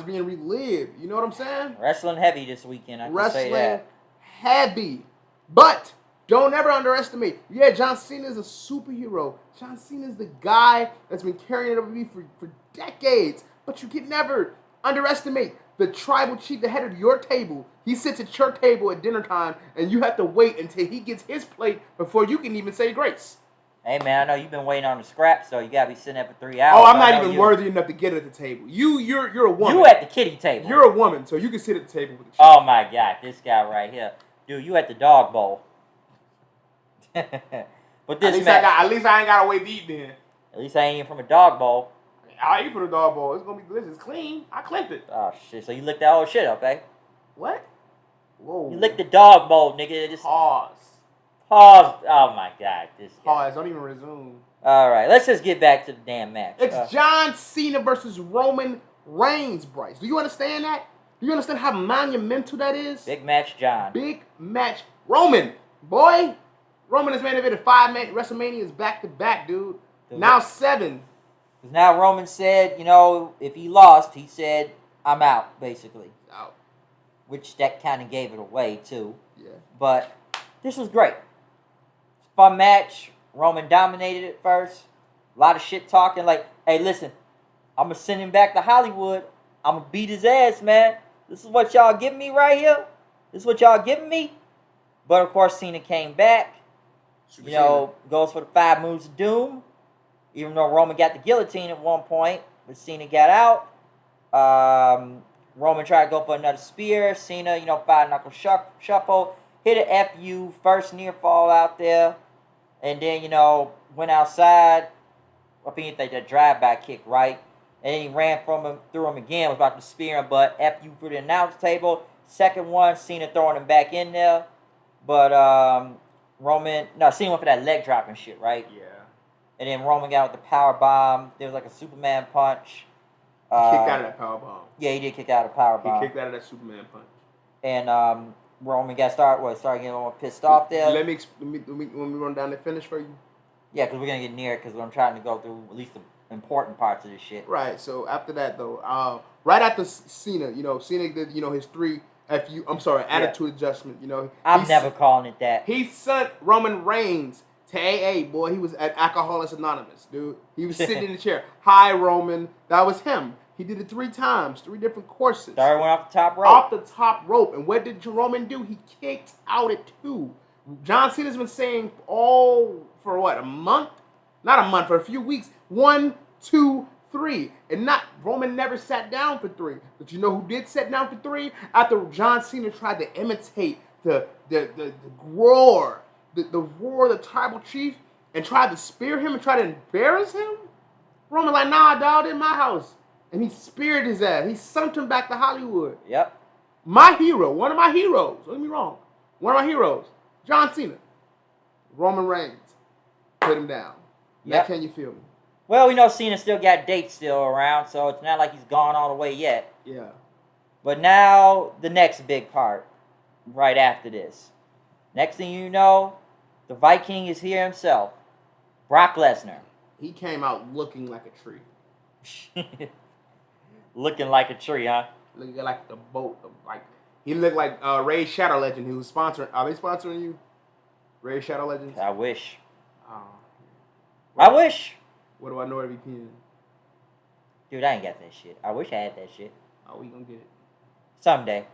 being relived. You know what I'm saying? Wrestling heavy this weekend. I can say that. Wrestling heavy, but don't ever underestimate. Yeah, John Cena is a superhero. John Cena is the guy that's been carrying WWE for decades. But you can never underestimate the tribal chief, the head of your table. He sits at your table at dinner time, and you have to wait until he gets his plate before you can even say grace. Hey, man, I know you've been waiting on the scraps, so you got to be sitting there for 3 hours. Oh, I'm not even worthy enough to get at the table. You're a woman. You at the kiddie table. You're a woman, so you can sit at the table with the chief. Oh, my God, this guy right here. Dude, you at the dog bowl. But this at least I ain't got to wait to eat then. At least I ain't even from a dog bowl. I'll eat from the dog bowl. It's going to be delicious. It's clean. I clipped it. Oh, shit. So you licked that whole shit up, eh? What? Whoa. You licked the dog bowl, nigga. Just Pause. Oh, my God. This guy. Pause. Don't even resume. All right. Let's just get back to the damn match. It's John Cena versus Roman Reigns, Bryce. Do you understand that? Do you understand how monumental that is? Big match, John. Big match. Roman. Boy. Roman has main evented 5 WrestleManias back-to-back, dude. Now 7. Because now Roman said, if he lost, he said, I'm out, basically. Out. Which that kind of gave it away, too. Yeah. But this was great. Fun match. Roman dominated it first. A lot of shit talking. Like, hey, listen, I'm going to send him back to Hollywood. I'm going to beat his ass, man. This is what y'all giving me right here. This is what y'all giving me. But, of course, Cena came back. Goes for the 5 moves of doom. Even though Roman got the guillotine at one point, but Cena got out. Roman tried to go for another spear. Cena, 5-knuckle shuffle. Hit a FU, first near fall out there. And then, went outside. I think they did a drive-by kick, right? And then he ran through him again. Was about to spear him, but FU through the announce table. Second one, Cena throwing him back in there. But, Cena went for that leg drop and shit, right? Yeah. And then Roman got with the power bomb. There was like a Superman punch. He kicked out of that power bomb. Yeah, he did kick out of the power bomb. He kicked out of that Superman punch. And Roman started getting all pissed off there. Let me run down the finish for you. Yeah, because we're gonna get near it because I'm trying to go through at least the important parts of this shit. Right. So after that though, right after Cena, Cena did his 3 attitude adjustment. I'm never calling it that. He sent Roman Reigns to AA, boy. He was at Alcoholics Anonymous, dude. He was sitting in the chair. Hi, Roman. That was him. He did it 3 times, 3 different courses. Third one off the top rope. Off the top rope. And what did Roman do? He kicked out at 2. John Cena's been saying for a month? Not a month, for a few weeks. 1, 2, 3. And Roman never sat down for 3. But you know who did sit down for 3? After John Cena tried to imitate the roar, the roar of the tribal chief, and tried to spear him and try to embarrass him. Roman like, nah, dog, in my house. And he speared his ass. He sent him back to Hollywood. Yep. My hero, one of my heroes, don't get me wrong, one of my heroes, John Cena, Roman Reigns, put him down. Yep. Now can you feel me? Well, we know Cena still got dates still around, so it's not like he's gone all the way yet. Yeah. But now, the next big part, right after this. Next thing you know, the Viking is here himself, Brock Lesnar. He came out looking like a tree. Looking like a tree, huh? Looking like the boat. He looked like Ray Shadow Legend, who was sponsoring. Are they sponsoring you? Ray Shadow Legends? I wish. What, I wish. What do I know NordVPN? Dude, I ain't got that shit. I wish I had that shit. Oh, we gonna get it. Someday.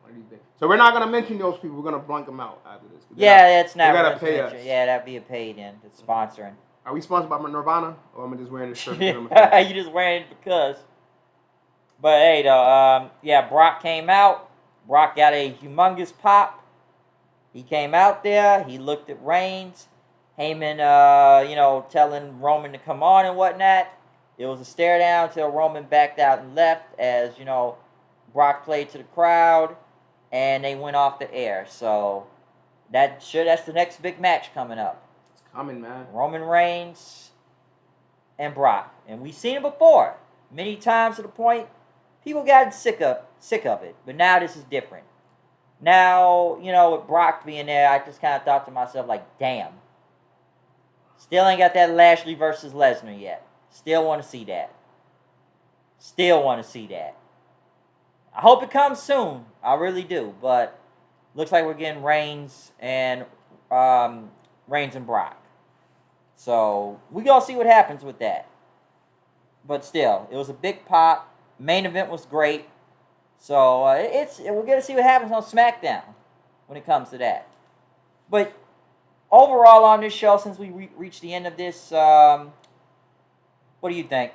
One of these days. So we're not gonna mention those people. We're gonna blank them out after this. Yeah, that's not. They gotta pay us. Yeah, that'd be a paid in. It's sponsoring. Are we sponsored by Nirvana, or am I just wearing this shirt? You just wearing it because. But hey, though, yeah, Brock came out. Brock got a humongous pop. He came out there. He looked at Reigns. Heyman, telling Roman to come on and whatnot. It was a stare down until Roman backed out and left as, Brock played to the crowd. And they went off the air. So, that's the next big match coming up. It's coming, man. Roman Reigns and Brock. And we've seen it before. Many times to the point, people got sick of it. But now this is different. Now, with Brock being there, I just kind of thought to myself, like, damn. Still ain't got that Lashley versus Lesnar yet. Still want to see that. I hope it comes soon. I really do. But looks like we're getting Reigns and Brock. So we gonna see what happens with that. But still, it was a big pop. Main event was great. So we're gonna see what happens on SmackDown when it comes to that. But overall on this show, since we reached the end of this, what do you think?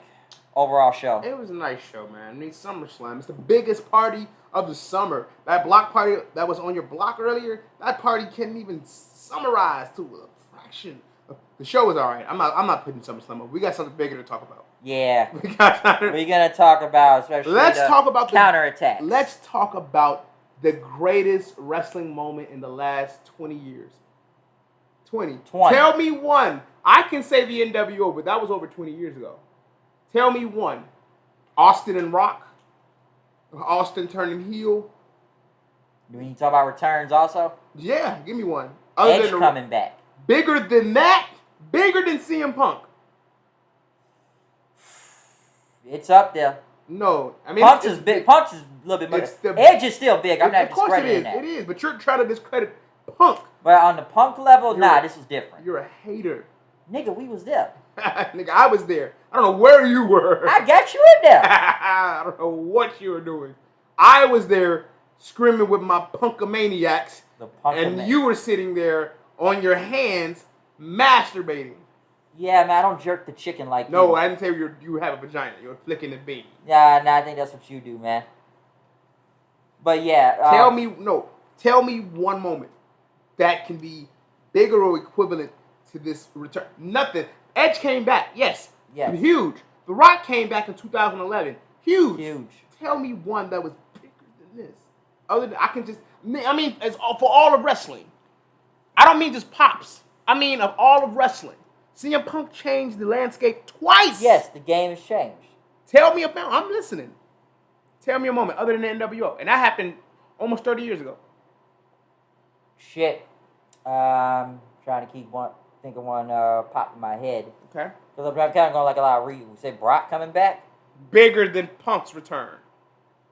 Overall show. It was a nice show, man. I mean, SummerSlam. It's the biggest party of the summer. That block party that was on your block earlier, that party can't even summarize to a fraction. The show was all right. I'm not putting SummerSlam up. We got something bigger to talk about. Yeah. We're going to talk about, especially counterattack. Let's talk about the greatest wrestling moment in the last 20 years. 20. Tell me one. I can say the NWO, but that was over 20 years ago. Tell me one. Austin and Rock. Austin turning heel. Do you talk about returns also? Yeah, give me one. Edge coming back. Bigger than that? Bigger than CM Punk? It's up there. No. I mean, Punk is big. Punk is a little bit more. Edge is still big. I'm not discrediting that. It is, but you're trying to discredit Punk. But on the Punk level, this is different. You're a hater. Nigga, we was there. Nigga, I was there. I don't know where you were. I got you in there. I don't know what you were doing. I was there screaming with my Punkamaniacs. And you were sitting there on your hands masturbating. Yeah, man, I don't jerk the chicken like you. No, I didn't say you have a vagina. You were flicking the baby. Yeah, I think that's what you do, man. But yeah. Tell me one moment that can be bigger or equivalent to this return. Nothing. Edge came back, yes. Huge. The Rock came back in 2011. Huge. Tell me one that was bigger than this. Other than as for all of wrestling. I don't mean just pops. I mean of all of wrestling. CM Punk changed the landscape twice. Yes, the game has changed. Tell me about. I'm listening. Tell me a moment other than the NWO, and that happened almost 30 years ago. Shit. Trying to think of one pop in my head. Okay. Because I'm kind of going like a lot of read. We say Brock coming back? Bigger than Punk's return.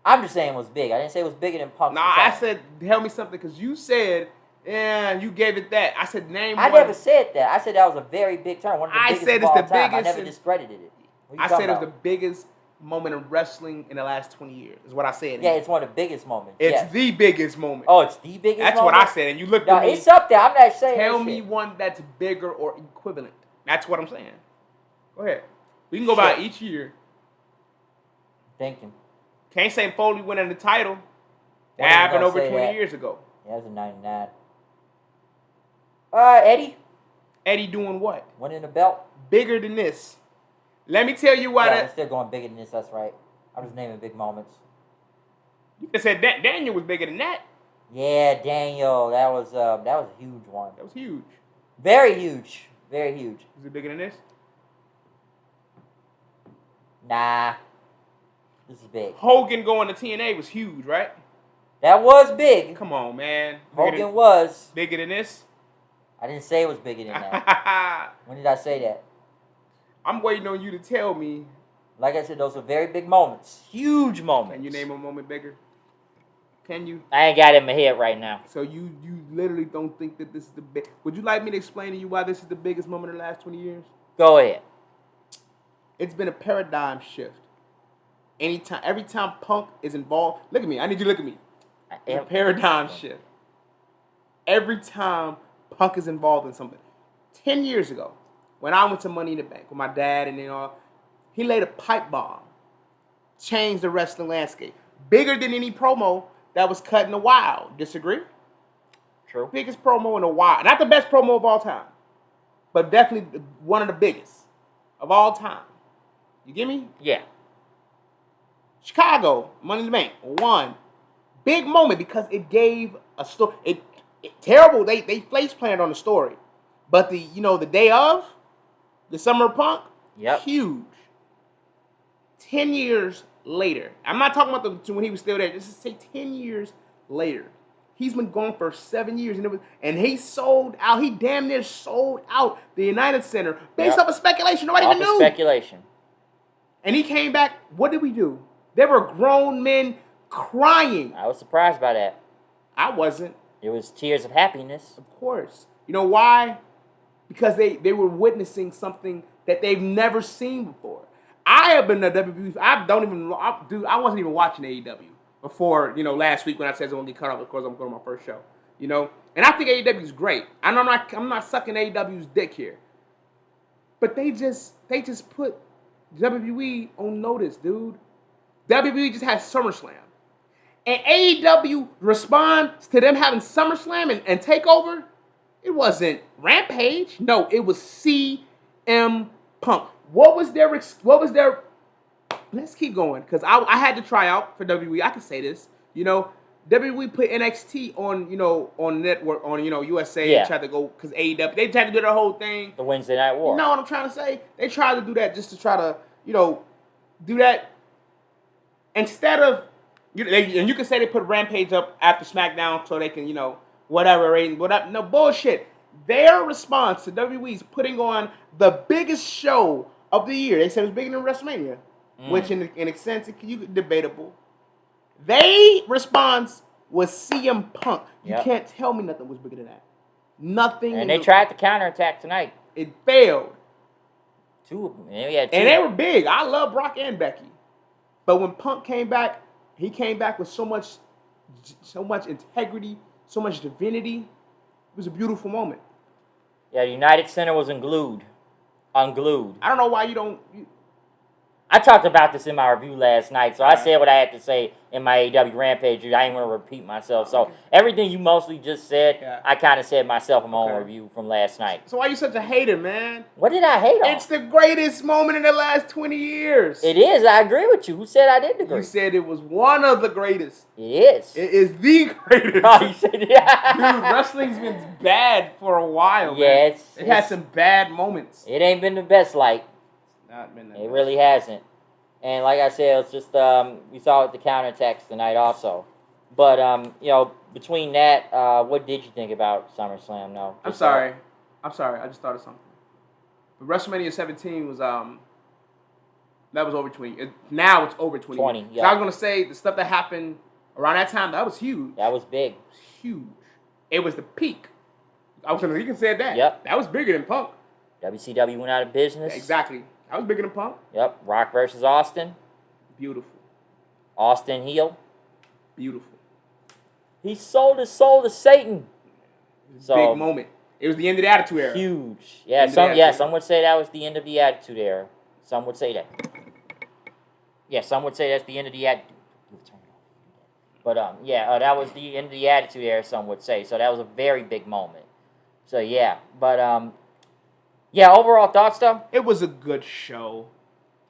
I'm just saying it was big. I didn't say it was bigger than Punk's return. I said, tell me something, because you said, you gave it that. I said, name one. I never said that. I said that was a very big turn. One of the biggest of all time. I never discredited it. I said it was the biggest moment of wrestling in the last 20 years. Is what I said. Yeah, it's one of the biggest moments. It's the biggest moment. Oh, it's the biggest That's moment? what I said. And you looked at me. It's up there. I'm not saying Tell me one that's bigger or equivalent. That's what I'm saying. Go ahead. We can go by each year. Thinking. Can't say Foley winning the title. That happened over 20 years ago. Yeah, that was in 99. Eddie? Eddie doing what? Winning the belt? Bigger than this. Let me tell you why I'm still going bigger than this, that's right. I'm just naming big moments. You could say that Daniel was bigger than that. Yeah, Daniel. That was a huge one. That was huge. Very huge. Very huge. Is it bigger than this? Nah. This is big. Hogan going to TNA was huge, right? That was big. Come on, man. Hogan was. Bigger than this? I didn't say it was bigger than that. When did I say that? I'm waiting on you to tell me. Like I said, those are very big moments. Huge moments. Can you name a moment bigger? Can you? I ain't got it in my head right now. So you literally don't think that this is the big... Would you like me to explain to you why this is the biggest moment in the last 20 years? Go ahead. It's been a paradigm shift. Every time Punk is involved... Look at me. I need you to look at me. It's a paradigm shift. Every time Punk is involved in something. 10 years ago, when I went to Money in the Bank with my dad and all, he laid a pipe bomb. Changed the wrestling landscape. Bigger than any promo that was cut in a while. Disagree? True. Biggest promo in a while. Not the best promo of all time. But definitely one of the biggest of all time. You get me? Yeah. Chicago, Money in the Bank, won. Big moment because it gave a story. It terrible. They face planted on the story. But the day of, the Summer of Punk, huge. 10 years later. I'm not talking about when he was still there. Just say 10 years later. He's been gone for 7 years, and he sold out. He damn near sold out the United Center based off of speculation. Nobody even knew. Speculation. And he came back. What did we do? There were grown men crying. I was surprised by that. I wasn't. It was tears of happiness. Of course. You know why? Because they were witnessing something that they've never seen before. I have been to WWE. I wasn't even watching AEW before, last week when I said I was going to get cut off. Of course, I'm going to my first show, And I think AEW is great. And I'm not sucking AEW's dick here. But they just put WWE on notice, dude. WWE just had SummerSlam. And AEW responds to them having SummerSlam and TakeOver. It wasn't Rampage. No, it was CM Punk. What was their... Let's keep going, because I had to try out for WWE. I can say this. WWE put NXT on network, on, USA. Yeah. They tried to go, because AEW, they tried to do their whole thing. The Wednesday Night War. You know what I'm trying to say? They tried to do that just to try to, do that. Instead of, and you can say they put Rampage up after SmackDown so they can, whatever. No, bullshit. Their response to WWE's putting on the biggest show of the year, they said it was bigger than WrestleMania, which in a sense, debatable. Their response was CM Punk. You can't tell me nothing was bigger than that. Nothing. And they tried to counterattack tonight. It failed. Two of them. And they were big. I love Brock and Becky. But when Punk came back, he came back with so much integrity, so much divinity. It was a beautiful moment. Yeah, the United Center was unglued. I don't know why you don't... I talked about this in my review last night, so I said what I had to say in my AEW Rampage. I didn't want to repeat myself. So everything you mostly just said, I kind of said myself in my own review from last night. So why are you such a hater, man? What did I hate on? It's the greatest moment in the last 20 years. It is. I agree with you. Who said I didn't agree? You said it was one of the greatest. It is. It is the greatest. Oh, you said Dude, wrestling's been bad for a while, man. It had some bad moments. It ain't been the best light. Not been that It really hasn't. And like I said, it's just we saw it the counterattacks tonight also. But between that, what did you think about SummerSlam? No, I'm sorry. I just thought of something. But WrestleMania 17 was that was over 20. Now it's over 20. 20. Yeah. So I was gonna say the stuff that happened around that time, that was huge. That was big. It was huge. It was the peak. You can say that. Yep. That was bigger than Punk. WCW went out of business. Exactly. That was bigger than Punk. Yep. Rock versus Austin. Beautiful. Austin heel. Beautiful. He sold his soul to Satan. So, big moment. It was the end of the Attitude Era. Huge. Yeah, some would say that was the end of the Attitude Era. Some would say that. Yeah, some would say that's the end of the Attitude. But that was the end of the Attitude Era. Some would say so. That was a very big moment. So yeah, but overall thoughts though. It was a good show.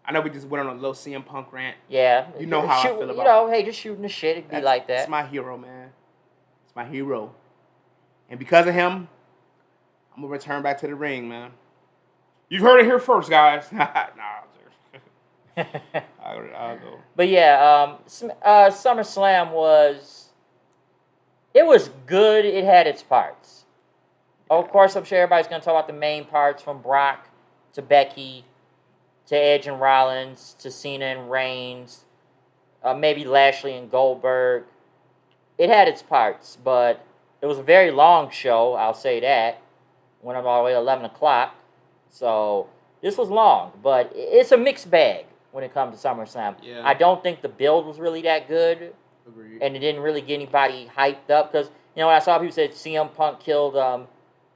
I know we just went on a little CM Punk rant. Yeah, you know how I feel about. Hey, just shooting the shit. It'd be like that. It's my hero, man. It's my hero, and because of him, I'm gonna return back to the ring, man. You've heard it here first, guys. I'll go. But yeah, SummerSlam was good. It had its parts. Of course, I'm sure everybody's going to talk about the main parts from Brock to Becky to Edge and Rollins to Cena and Reigns, maybe Lashley and Goldberg. It had its parts, but it was a very long show, I'll say that. Went up all the way to 11 o'clock. So this was long, but it's a mixed bag when it comes to SummerSlam. Yeah. I don't think the build was really that good. Agreed. And it didn't really get anybody hyped up because, when I saw people say CM Punk killed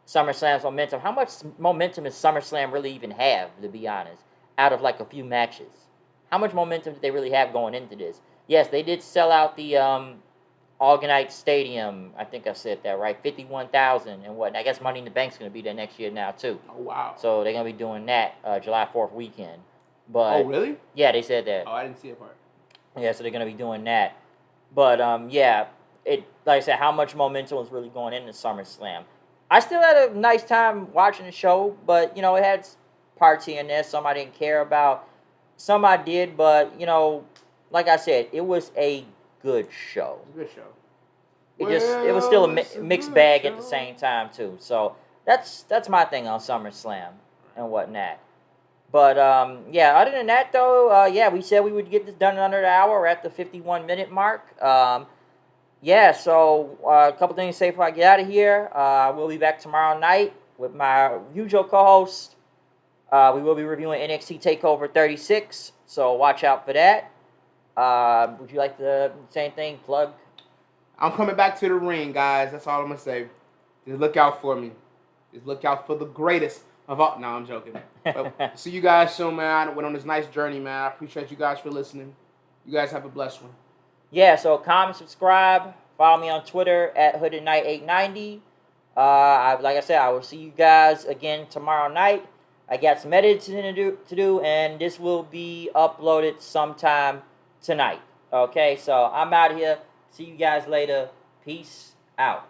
SummerSlam's momentum, how much momentum does SummerSlam really even have, to be honest, out of like a few matches? How much momentum did they really have going into this? Yes, they did sell out the All-Night Stadium. I think I said that right, 51,000 and what. I guess Money in the Bank's going to be there next year now too. Oh wow! So they're going to be doing that July 4th weekend. But oh really? Yeah, they said that. Oh, I didn't see a part. Yeah, so they're going to be doing that. But it like I said, how much momentum was really going into SummerSlam? I still had a nice time watching the show, but it had parts here and there. Some I didn't care about. Some I did, but like I said, it was a good show. It was a good show. It was still a mixed bag at the same time too. So that's my thing on SummerSlam and whatnot. But other than that though, we said we would get this done in under the hour. We're at the 51-minute mark. So a couple things to say before I get out of here. We'll be back tomorrow night with my usual co-host. We will be reviewing NXT TakeOver 36, so watch out for that. Would you like to say anything? Plug? I'm coming back to the ring, guys. That's all I'm going to say. Just look out for me. Just look out for the greatest of all. No, I'm joking. But see you guys soon, man. I went on this nice journey, man. I appreciate you guys for listening. You guys have a blessed one. Yeah, so comment, subscribe. Follow me on Twitter at HoodedKnight890. Like I said, I will see you guys again tomorrow night. I got some editing to do, and this will be uploaded sometime tonight. Okay, so I'm out of here. See you guys later. Peace out.